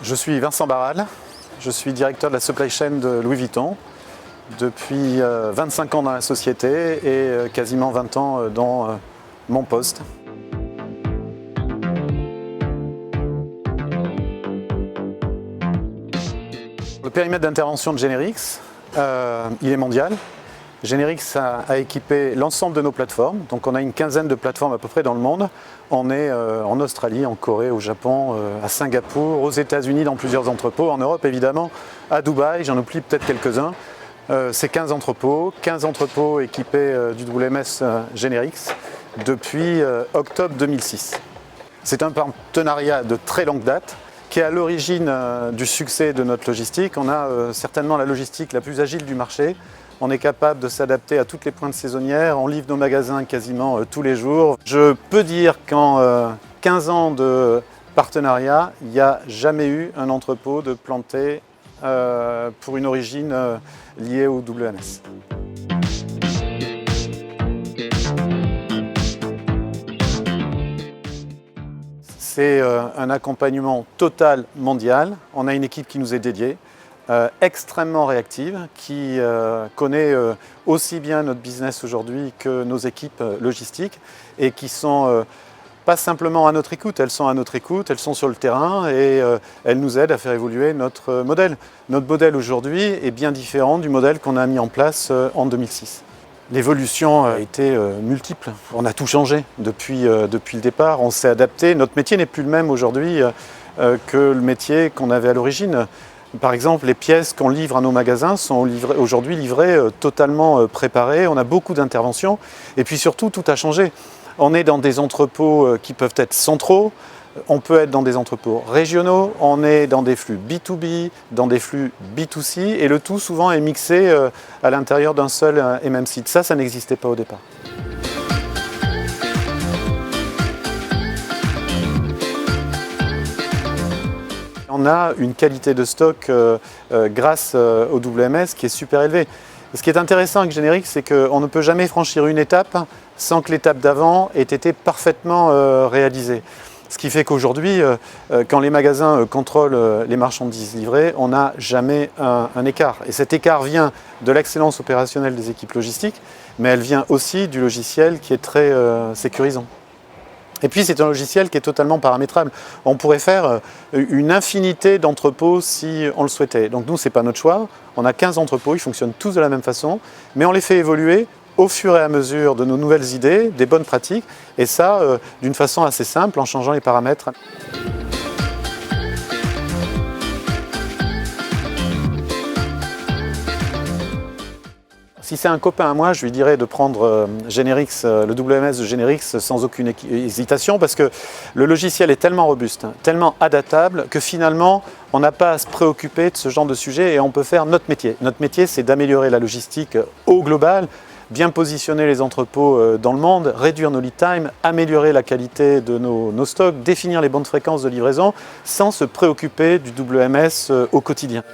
Je suis Vincent Barral, je suis directeur de la supply chain de Louis Vuitton depuis 25 ans dans la société et quasiment 20 ans dans mon poste. Le périmètre d'intervention de Generix, il est mondial. Generix a équipé l'ensemble de nos plateformes, donc on a une quinzaine de plateformes à peu près dans le monde. On est en Australie, en Corée, au Japon, à Singapour, aux États-Unis dans plusieurs entrepôts, en Europe évidemment, à Dubaï, j'en oublie peut-être quelques-uns. C'est 15 entrepôts équipés du WMS Generix depuis octobre 2006. C'est un partenariat de très longue date qui est à l'origine du succès de notre logistique. On a certainement la logistique la plus agile du marché. On est capable de s'adapter à toutes les pointes saisonnières, on livre nos magasins quasiment tous les jours. Je peux dire qu'en 15 ans de partenariat, il n'y a jamais eu un entrepôt de planté pour une origine liée au WMS. C'est un accompagnement total mondial. On a une équipe qui nous est dédiée. Extrêmement réactive, qui connaît aussi bien notre business aujourd'hui que nos équipes logistiques et qui sont pas simplement à notre écoute, elles sont à notre écoute, elles sont sur le terrain et elles nous aident à faire évoluer notre modèle. Notre modèle aujourd'hui est bien différent du modèle qu'on a mis en place en 2006. L'évolution a été multiple, on a tout changé depuis le départ, on s'est adapté. Notre métier n'est plus le même aujourd'hui que le métier qu'on avait à l'origine. Par exemple, les pièces qu'on livre à nos magasins sont aujourd'hui livrées totalement préparées. On a beaucoup d'interventions et puis surtout, tout a changé. On est dans des entrepôts qui peuvent être centraux, on peut être dans des entrepôts régionaux, on est dans des flux B2B, dans des flux B2C et le tout souvent est mixé à l'intérieur d'un seul et même site. Ça n'existait pas au départ. On a une qualité de stock grâce au WMS qui est super élevée. Ce qui est intéressant avec Generix, c'est qu'on ne peut jamais franchir une étape sans que l'étape d'avant ait été parfaitement réalisée. Ce qui fait qu'aujourd'hui, quand les magasins contrôlent les marchandises livrées, on n'a jamais un écart. Et cet écart vient de l'excellence opérationnelle des équipes logistiques, mais elle vient aussi du logiciel qui est très sécurisant. Et puis c'est un logiciel qui est totalement paramétrable. On pourrait faire une infinité d'entrepôts si on le souhaitait. Donc nous, ce n'est pas notre choix. On a 15 entrepôts, ils fonctionnent tous de la même façon, mais on les fait évoluer au fur et à mesure de nos nouvelles idées, des bonnes pratiques, et ça d'une façon assez simple, en changeant les paramètres. Si c'est un copain à moi, je lui dirais de prendre Generix, le WMS de Generix sans aucune hésitation parce que le logiciel est tellement robuste, tellement adaptable que finalement on n'a pas à se préoccuper de ce genre de sujet et on peut faire notre métier. Notre métier, c'est d'améliorer la logistique au global, bien positionner les entrepôts dans le monde, réduire nos lead times, améliorer la qualité de nos stocks, définir les bonnes fréquences de livraison sans se préoccuper du WMS au quotidien.